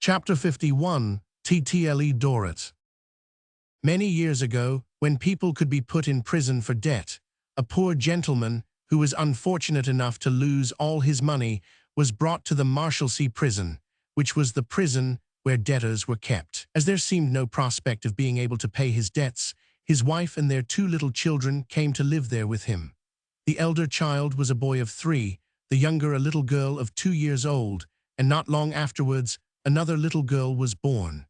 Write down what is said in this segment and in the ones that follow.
Chapter 51, Little Dorrit. Many years ago, when people could be put in prison for debt, a poor gentleman, who was unfortunate enough to lose all his money, was brought to the Marshalsea prison, which was the prison where debtors were kept. As there seemed no prospect of being able to pay his debts, his wife and their 2 little children came to live there with him. The elder child was a boy of 3, the younger a little girl of 2 years old, and not long afterwards, another little girl was born.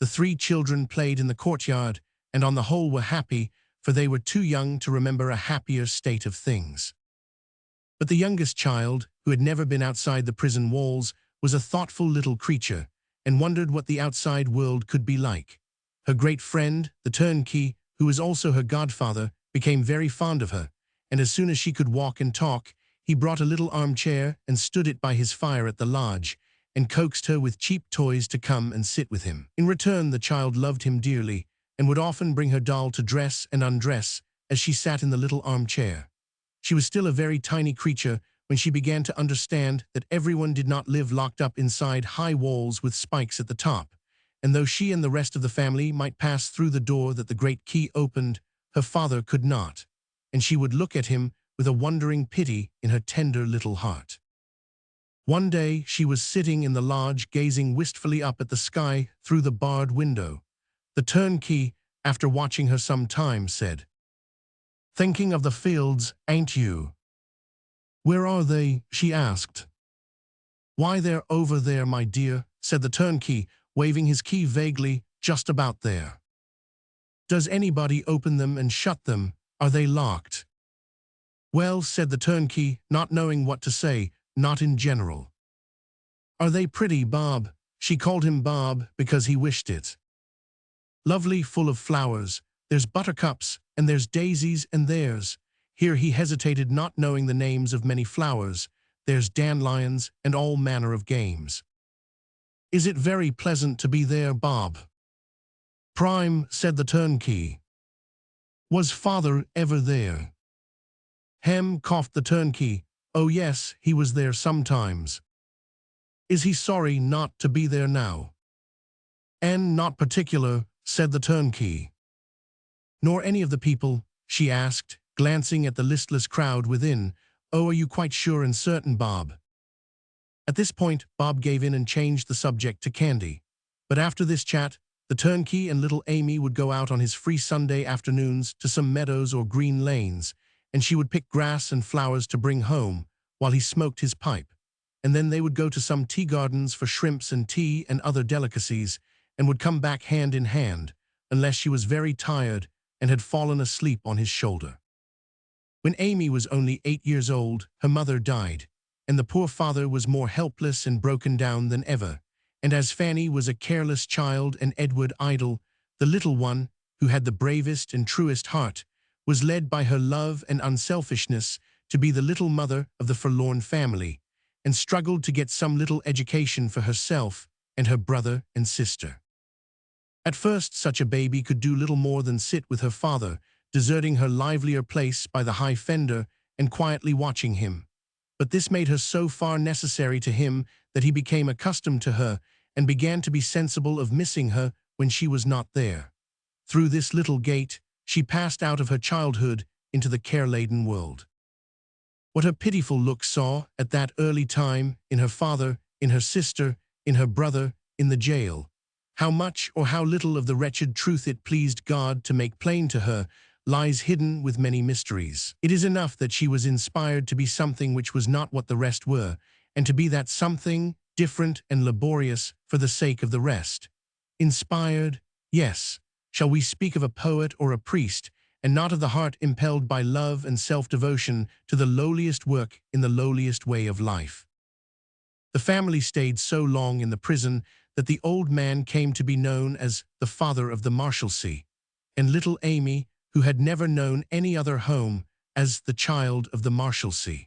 The 3 children played in the courtyard, and on the whole were happy, for they were too young to remember a happier state of things. But the youngest child, who had never been outside the prison walls, was a thoughtful little creature, and wondered what the outside world could be like. Her great friend, the turnkey, who was also her godfather, became very fond of her, and as soon as she could walk and talk, he brought a little armchair and stood it by his fire at the lodge, and coaxed her with cheap toys to come and sit with him. In return, the child loved him dearly, and would often bring her doll to dress and undress as she sat in the little armchair. She was still a very tiny creature when she began to understand that everyone did not live locked up inside high walls with spikes at the top, and though she and the rest of the family might pass through the door that the great key opened, her father could not, and she would look at him with a wondering pity in her tender little heart. One day she was sitting in the lodge gazing wistfully up at the sky through the barred window. The turnkey, after watching her some time, said, "Thinking of the fields, ain't you?" "Where are they?" she asked. "Why, they're over there, my dear," said the turnkey, waving his key vaguely, "just about there." "Does anybody open them and shut them? Are they locked?" "Well," said the turnkey, not knowing what to say, "not in general." "Are they pretty, Bob?" She called him Bob because he wished it. "Lovely, full of flowers. There's buttercups, and there's daisies, and there's—" here he hesitated, not knowing the names of many flowers, "there's dandelions, and all manner of games." "Is it very pleasant to be there, Bob?" "Prime," said the turnkey. "Was father ever there?" "Hem," coughed the turnkey. "Oh yes, he was there sometimes." "Is he sorry not to be there now?" "And not particular," said the turnkey. "Nor any of the people?" she asked, glancing at the listless crowd within. "Oh, are you quite sure and certain, Bob?" At this point, Bob gave in and changed the subject to candy. But after this chat, the turnkey and little Amy would go out on his free Sunday afternoons to some meadows or green lanes, and she would pick grass and flowers to bring home, while he smoked his pipe. And then they would go to some tea gardens for shrimps and tea and other delicacies, and would come back hand in hand, unless she was very tired and had fallen asleep on his shoulder. When Amy was only 8 years old, her mother died, and the poor father was more helpless and broken down than ever. And as Fanny was a careless child and Edward idle, the little one, who had the bravest and truest heart, was led by her love and unselfishness to be the little mother of the forlorn family, and struggled to get some little education for herself and her brother and sister. At first, such a baby could do little more than sit with her father, deserting her livelier place by the high fender and quietly watching him. But this made her so far necessary to him that he became accustomed to her and began to be sensible of missing her when she was not there. Through this little gate, she passed out of her childhood into the care-laden world. What her pitiful look saw at that early time in her father, in her sister, in her brother, in the jail, how much or how little of the wretched truth it pleased God to make plain to her, lies hidden with many mysteries. It is enough that she was inspired to be something which was not what the rest were, and to be that something different and laborious for the sake of the rest. Inspired, yes. Shall we speak of a poet or a priest, and not of the heart impelled by love and self-devotion to the lowliest work in the lowliest way of life? The family stayed so long in the prison that the old man came to be known as the father of the Marshalsea, and little Amy, who had never known any other home, as the child of the Marshalsea.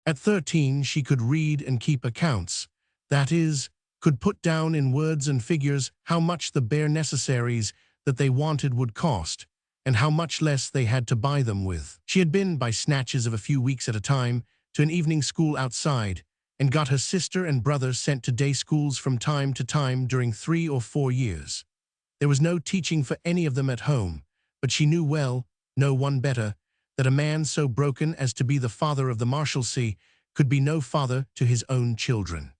At 13, she could read and keep accounts, that is, could put down in words and figures how much the bare necessaries that they wanted would cost, and how much less they had to buy them with. She had been, by snatches of a few weeks at a time, to an evening school outside, and got her sister and brother sent to day schools from time to time during 3 or 4 years. There was no teaching for any of them at home, but she knew well, no one better, that a man so broken as to be the father of the Marshalsea could be no father to his own children.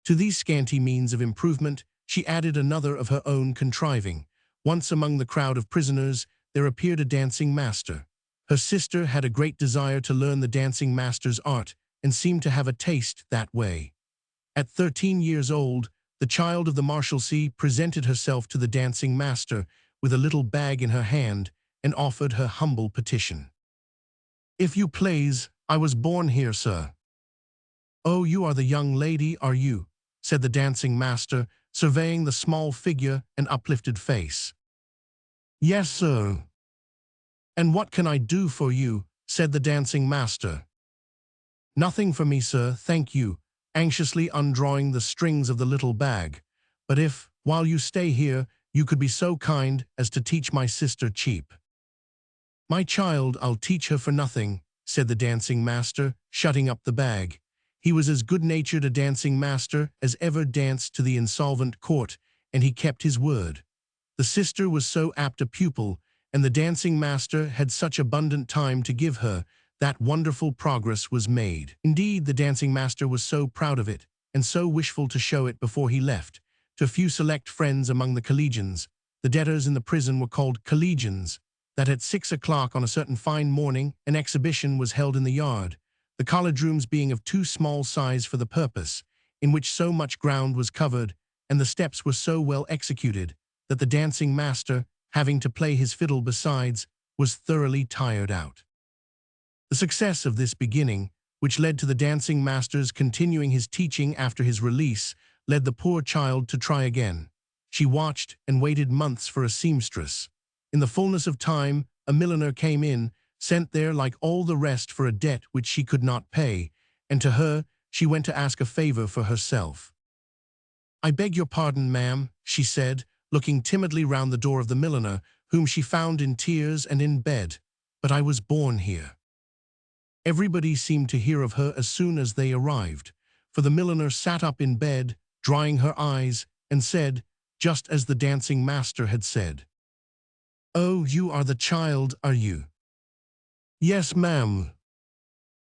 To these scanty means of improvement, she added another of her own contriving. Once among the crowd of prisoners, there appeared a dancing master. Her sister had a great desire to learn the dancing master's art, and seemed to have a taste that way. At 13 years old, the child of the Marshalsea presented herself to the dancing master with a little bag in her hand and offered her humble petition. "If you please, I was born here, sir." "Oh, you are the young lady, are you?" said the dancing master, surveying the small figure and uplifted face. "Yes, sir." "And what can I do for you?" said the dancing master. "Nothing for me, sir, thank you," anxiously undrawing the strings of the little bag. "But if, while you stay here, you could be so kind as to teach my sister cheap." "My child, I'll teach her for nothing," said the dancing master, shutting up the bag. He was as good-natured a dancing master as ever danced to the insolvent court, and he kept his word. The sister was so apt a pupil, and the dancing master had such abundant time to give her, that wonderful progress was made. Indeed, the dancing master was so proud of it, and so wishful to show it before he left, to a few select friends among the collegians, the debtors in the prison were called collegians, that at 6 o'clock on a certain fine morning an exhibition was held in the yard, the college rooms being of too small size for the purpose, in which so much ground was covered, and the steps were so well executed, that the dancing master, having to play his fiddle besides, was thoroughly tired out. The success of this beginning, which led to the dancing master's continuing his teaching after his release, led the poor child to try again. She watched and waited months for a seamstress. In the fullness of time, a milliner came in, sent there like all the rest for a debt which she could not pay, and to her she went to ask a favor for herself. "I beg your pardon, ma'am," she said, looking timidly round the door of the milliner, whom she found in tears and in bed, "but I was born here." Everybody seemed to hear of her as soon as they arrived, for the milliner sat up in bed, drying her eyes, and said, just as the dancing master had said, "Oh, you are the child, are you?" "Yes, ma'am."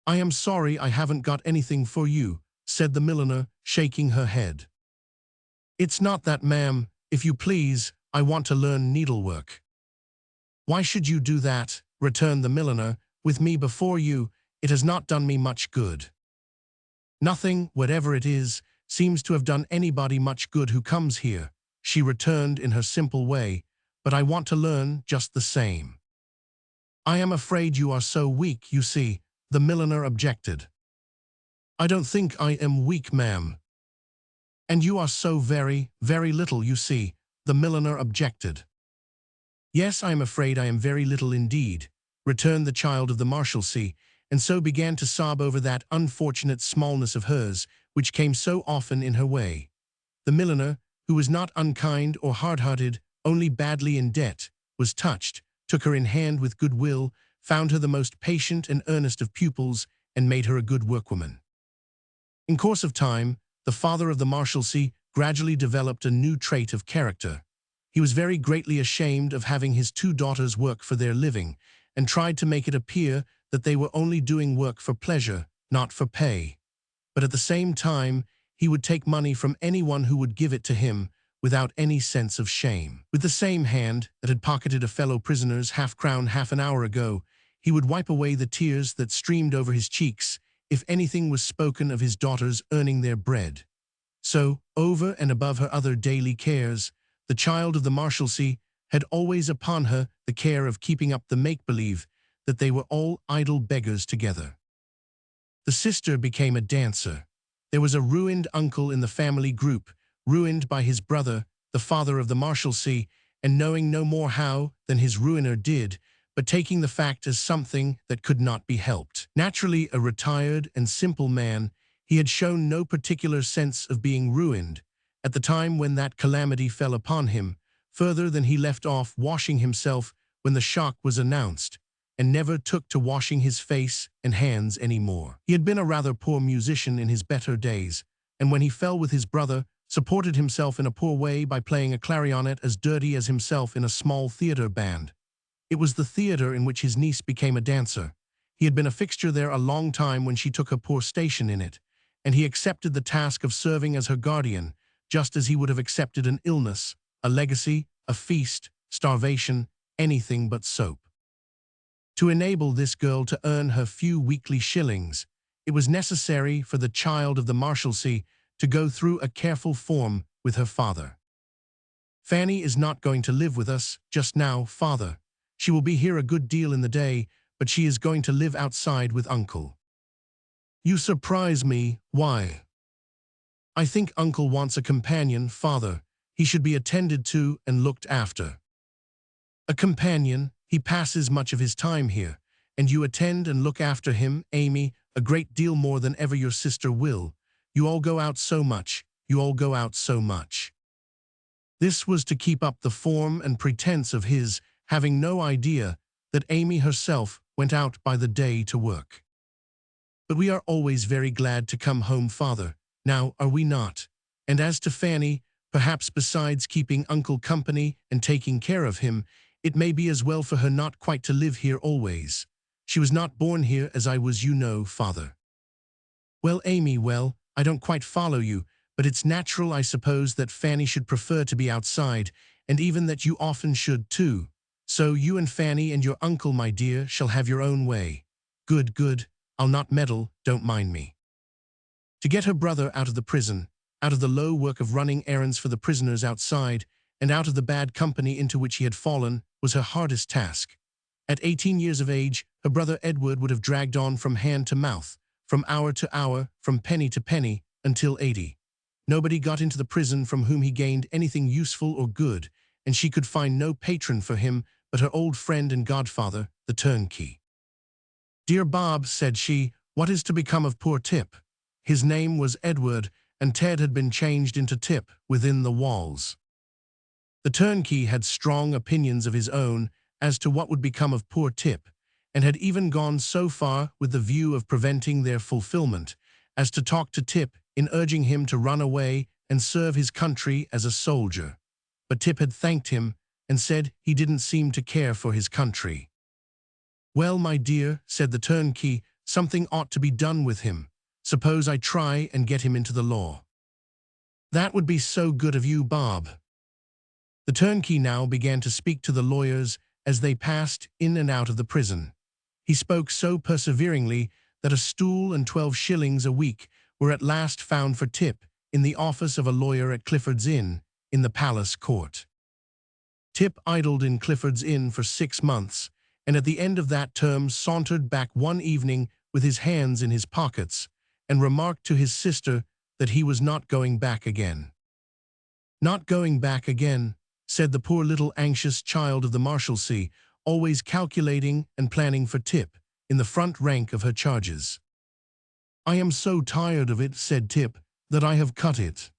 "I am sorry I haven't got anything for you," said the milliner, shaking her head. "It's not that, ma'am. If you please, I want to learn needlework." "Why should you do that?" returned the milliner. "With me before you, it has not done me much good." "Nothing, whatever it is, seems to have done anybody much good who comes here," she returned in her simple way, "but I want to learn just the same." "I am afraid you are so weak, you see," the milliner objected. "I don't think I am weak, ma'am." "And you are so very, very little, you see," the milliner objected. "Yes, I am afraid I am very little indeed," returned the child of the Marshalsea, and so began to sob over that unfortunate smallness of hers, which came so often in her way. The milliner, who was not unkind or hard-hearted, only badly in debt, was touched, took her in hand with good will, found her the most patient and earnest of pupils, and made her a good workwoman. In course of time, the father of the Marshalsea gradually developed a new trait of character. He was very greatly ashamed of having his 2 daughters work for their living, and tried to make it appear that they were only doing work for pleasure, not for pay. But at the same time, he would take money from anyone who would give it to him, without any sense of shame. With the same hand that had pocketed a fellow prisoner's half-crown half an hour ago, he would wipe away the tears that streamed over his cheeks if anything was spoken of his daughters earning their bread. So, over and above her other daily cares, the child of the Marshalsea had always upon her the care of keeping up the make-believe that they were all idle beggars together. The sister became a dancer. There was a ruined uncle in the family group, ruined by his brother, the father of the Marshalsea, and knowing no more how than his ruiner did, but taking the fact as something that could not be helped. Naturally a retired and simple man, he had shown no particular sense of being ruined at the time when that calamity fell upon him, further than he left off washing himself when the shock was announced, and never took to washing his face and hands any more. He had been a rather poor musician in his better days, and when he fell with his brother, supported himself in a poor way by playing a clarionet as dirty as himself in a small theatre band. It was the theatre in which his niece became a dancer. He had been a fixture there a long time when she took a poor station in it, and he accepted the task of serving as her guardian, just as he would have accepted an illness, a legacy, a feast, starvation, anything but soap. To enable this girl to earn her few weekly shillings, it was necessary for the child of the Marshalsea to go through a careful form with her father. "Fanny is not going to live with us just now, father. She will be here a good deal in the day, but she is going to live outside with Uncle." "You surprise me. Why?" "I think Uncle wants a companion, father. He should be attended to and looked after." "A companion? He passes much of his time here, and you attend and look after him, Amy, a great deal more than ever your sister will. You all go out so much, you all go out so much." This was to keep up the form and pretense of his having no idea that Amy herself went out by the day to work. "But we are always very glad to come home, father, now are we not? And as to Fanny, perhaps besides keeping Uncle company and taking care of him, it may be as well for her not quite to live here always. She was not born here as I was, you know, father." "Well, Amy, well, I don't quite follow you, but it's natural, I suppose, that Fanny should prefer to be outside, and even that you often should too. So you and Fanny and your uncle, my dear, shall have your own way. Good, good, I'll not meddle, don't mind me." To get her brother out of the prison, out of the low work of running errands for the prisoners outside, and out of the bad company into which he had fallen, was her hardest task. At 18 years of age, her brother Edward would have dragged on from hand to mouth, from hour to hour, from penny to penny, until 80. Nobody got into the prison from whom he gained anything useful or good, and she could find no patron for him but her old friend and godfather, the turnkey. "Dear Bob," said she, "what is to become of poor Tip?" His name was Edward, and Ted had been changed into Tip within the walls. The turnkey had strong opinions of his own as to what would become of poor Tip, and had even gone so far with the view of preventing their fulfillment as to talk to Tip in urging him to run away and serve his country as a soldier. But Tip had thanked him and said he didn't seem to care for his country. "Well, my dear," said the turnkey, "something ought to be done with him. Suppose I try and get him into the law." "That would be so good of you, Bob." The turnkey now began to speak to the lawyers as they passed in and out of the prison. He spoke so perseveringly that a stool and 12 shillings a week were at last found for Tip in the office of a lawyer at Clifford's Inn, in the Palace Court. Tip idled in Clifford's Inn for 6 months, and at the end of that term sauntered back one evening with his hands in his pockets, and remarked to his sister that he was not going back again. "Not going back again," said the poor little anxious child of the Marshalsea, always calculating and planning for Tip, in the front rank of her charges. "I am so tired of it," said Tip, "that I have cut it."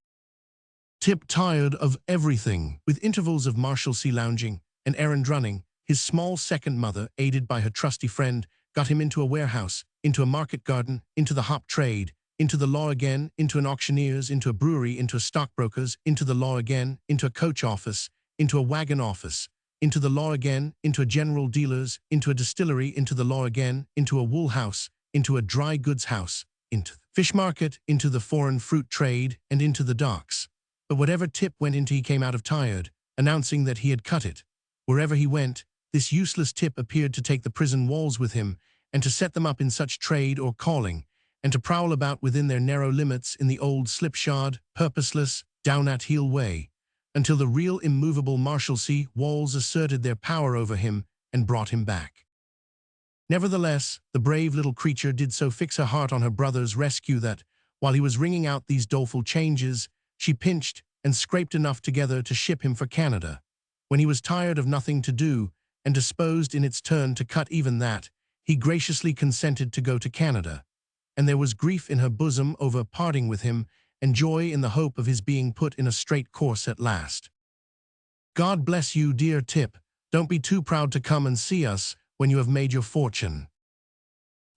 Tip tired of everything, with intervals of Marshalsea lounging and errand running. His small second mother, aided by her trusty friend, got him into a warehouse, into a market garden, into the hop trade, into the law again, into an auctioneer's, into a brewery, into a stockbroker's, into the law again, into a coach office, into a wagon office, into the law again, into a general dealer's, into a distillery, into the law again, into a wool house, into a dry goods house, into the fish market, into the foreign fruit trade, and into the docks. But whatever Tip went into he came out of tired, announcing that he had cut it. Wherever he went, this useless Tip appeared to take the prison walls with him, and to set them up in such trade or calling, and to prowl about within their narrow limits in the old slipshod, purposeless, down-at-heel way, until the real immovable Marshalsea walls asserted their power over him and brought him back. Nevertheless, the brave little creature did so fix her heart on her brother's rescue that, while he was wringing out these doleful changes, she pinched and scraped enough together to ship him for Canada. When he was tired of nothing to do, and disposed in its turn to cut even that, he graciously consented to go to Canada, and there was grief in her bosom over parting with him, and joy in the hope of his being put in a straight course at last. "God bless you, dear Tip. Don't be too proud to come and see us when you have made your fortune."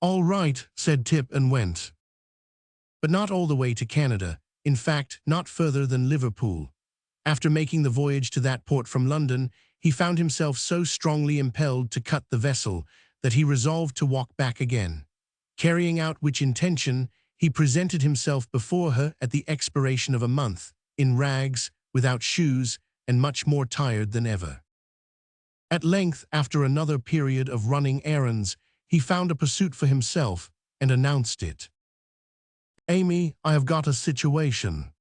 "All right," said Tip and went. But not all the way to Canada, in fact, not further than Liverpool. After making the voyage to that port from London, he found himself so strongly impelled to cut the vessel that he resolved to walk back again. Carrying out which intention, he presented himself before her at the expiration of a month, in rags, without shoes, and much more tired than ever. At length, after another period of running errands, he found a pursuit for himself and announced it. "Amy, I have got a situation."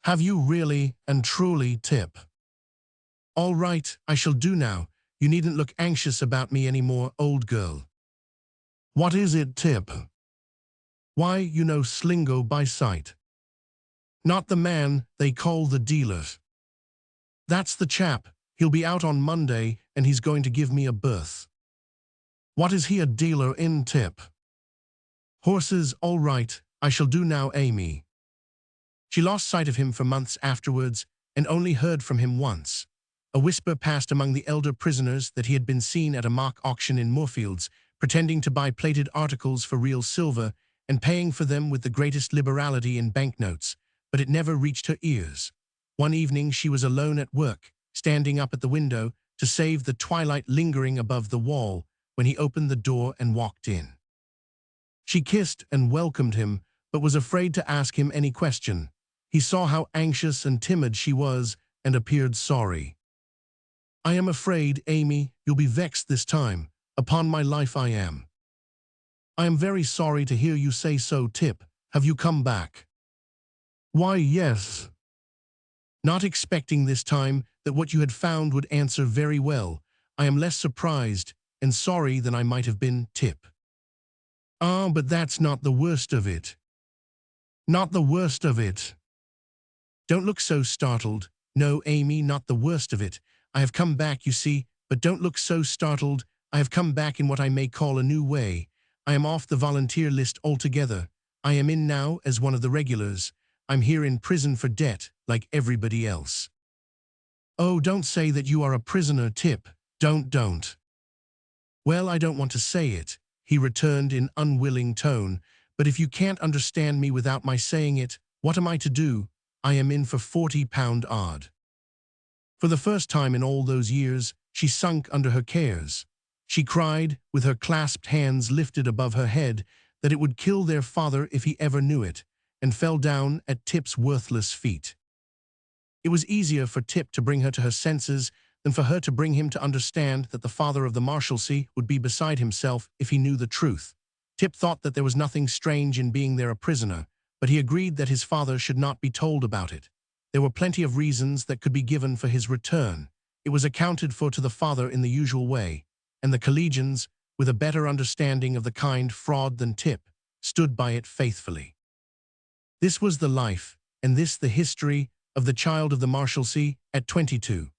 "Have you really and truly, Tip?" "All right, I shall do now. You needn't look anxious about me any more, old girl." "What is it, Tip?" "Why, you know Slingo by sight." "Not the man they call the dealer." "That's the chap. He'll be out on Monday, and he's going to give me a berth." "What is he a dealer in, Tip?" "Horses, all right. I shall do now, Amy." She lost sight of him for months afterwards, and only heard from him once. A whisper passed among the elder prisoners that he had been seen at a mock auction in Moorfields, pretending to buy plated articles for real silver, and paying for them with the greatest liberality in banknotes, but it never reached her ears. One evening she was alone at work, standing up at the window to save the twilight lingering above the wall, when he opened the door and walked in. She kissed and welcomed him, but was afraid to ask him any question. He saw how anxious and timid she was, and appeared sorry. "I am afraid, Amy, you'll be vexed this time. Upon my life I am." "I am very sorry to hear you say so, Tip. Have you come back?" "Why, yes." "Not expecting this time that what you had found would answer very well. I am less surprised and sorry than I might have been, Tip." "Ah, but that's not the worst of it." "Not the worst of it." "Don't look so startled. No, Amy, not the worst of it. I have come back, you see, but don't look so startled. I have come back in what I may call a new way. I am off the volunteer list altogether. I am in now as one of the regulars. I'm here in prison for debt, like everybody else." "Oh, don't say that you are a prisoner, Tip. Don't. "Well, I don't want to say it," he returned in unwilling tone, "but if you can't understand me without my saying it, what am I to do? I am in for £40 odd." For the first time in all those years, she sunk under her cares. She cried, with her clasped hands lifted above her head, that it would kill their father if he ever knew it, and fell down at Tip's worthless feet. It was easier for Tip to bring her to her senses than for her to bring him to understand that the father of the Marshalsea would be beside himself if he knew the truth. Tip thought that there was nothing strange in being there a prisoner, but he agreed that his father should not be told about it. There were plenty of reasons that could be given for his return. It was accounted for to the father in the usual way, and the collegians, with a better understanding of the kind fraud than Tip, stood by it faithfully. This was the life, and this the history, of the child of the Marshalsea at 22.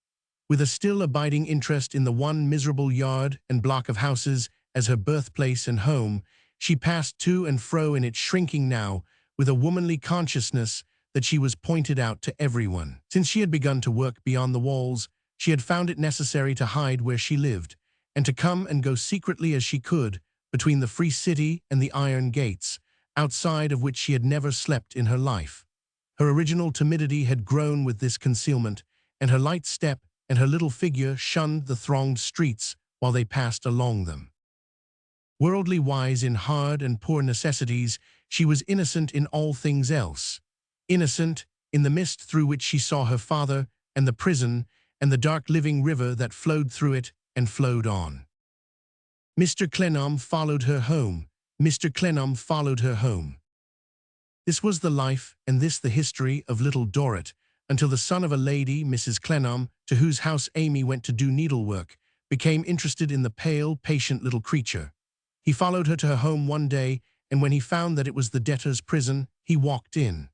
With a still abiding interest in the one miserable yard and block of houses as her birthplace and home, she passed to and fro in it, shrinking now, with a womanly consciousness that she was pointed out to everyone. Since she had begun to work beyond the walls, she had found it necessary to hide where she lived, and to come and go secretly as she could, between the free city and the iron gates, outside of which she had never slept in her life. Her original timidity had grown with this concealment, and her light step and her little figure shunned the thronged streets while they passed along them. Worldly wise in hard and poor necessities, she was innocent in all things else. Innocent in the mist through which she saw her father and the prison and the dark living river that flowed through it and flowed on. Mr. Clennam followed her home. Mr. Clennam followed her home. This was the life, and this the history, of Little Dorrit, until the son of a lady, Mrs. Clennam, to whose house Amy went to do needlework, became interested in the pale, patient little creature. He followed her to her home one day, and when he found that it was the debtors' prison, he walked in.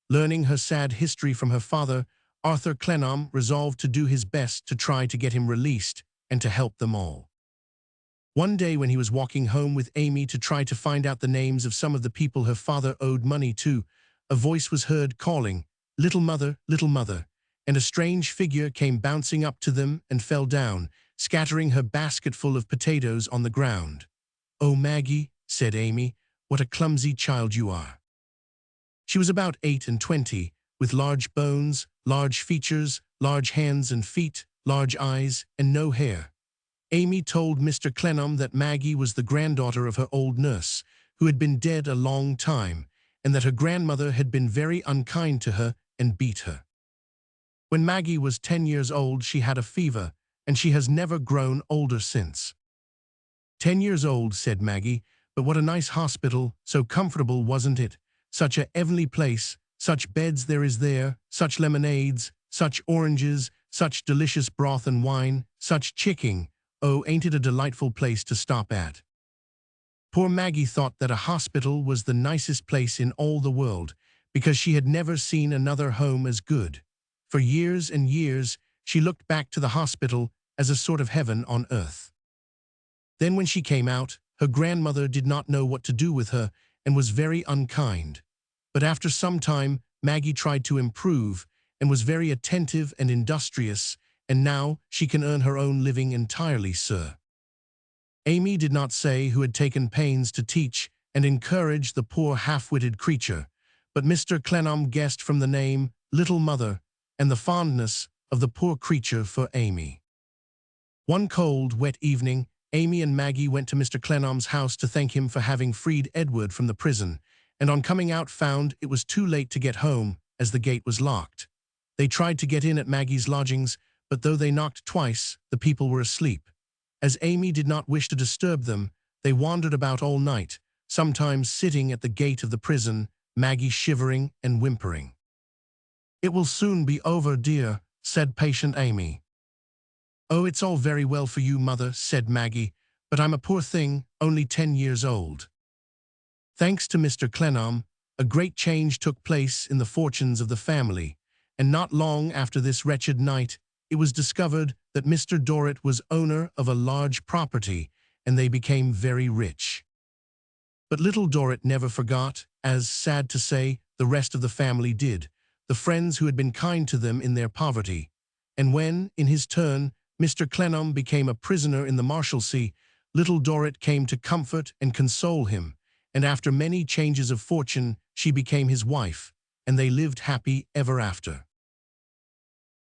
Learning her sad history from her father, Arthur Clennam resolved to do his best to try to get him released and to help them all. One day when he was walking home with Amy to try to find out the names of some of the people her father owed money to, a voice was heard calling, little mother," and a strange figure came bouncing up to them and fell down, scattering her basketful of potatoes on the ground. "Oh, Maggie," said Amy, "what a clumsy child you are." She was about 28, with large bones, large features, large hands and feet, large eyes, and no hair. Amy told Mr. Clennam that Maggie was the granddaughter of her old nurse, who had been dead a long time, and that her grandmother had been very unkind to her and beat her. When Maggie was 10 years old, she had a fever, and she has never grown older since. 10 years old, said Maggie, but what a nice hospital, so comfortable, wasn't it? Such a heavenly place, such beds there is there, such lemonades, such oranges, such delicious broth and wine, such chicken. Oh, ain't it a delightful place to stop at? Poor Maggie thought that a hospital was the nicest place in all the world, because she had never seen another home as good. For years and years, she looked back to the hospital as a sort of heaven on earth. Then when she came out, her grandmother did not know what to do with her and was very unkind. But after some time, Maggie tried to improve and was very attentive and industrious, and now she can earn her own living entirely, sir. Amy did not say who had taken pains to teach and encourage the poor half-witted creature, but Mr. Clennam guessed from the name Little Mother and the fondness of the poor creature for Amy. One cold, wet evening, Amy and Maggie went to Mr. Clennam's house to thank him for having freed Edward from the prison, and on coming out found it was too late to get home, as the gate was locked. They tried to get in at Maggie's lodgings, but though they knocked twice, the people were asleep. As Amy did not wish to disturb them, they wandered about all night, sometimes sitting at the gate of the prison, Maggie shivering and whimpering. "It will soon be over, dear," said patient Amy. "Oh, it's all very well for you, mother," said Maggie, "but I'm a poor thing, only 10 years old." Thanks to Mr. Clennam, a great change took place in the fortunes of the family, and not long after this wretched night, it was discovered that Mr. Dorrit was owner of a large property, and they became very rich. But Little Dorrit never forgot, as, sad to say, the rest of the family did, the friends who had been kind to them in their poverty. And when, in his turn, Mr. Clennam became a prisoner in the Marshalsea, Little Dorrit came to comfort and console him, and after many changes of fortune, she became his wife, and they lived happy ever after.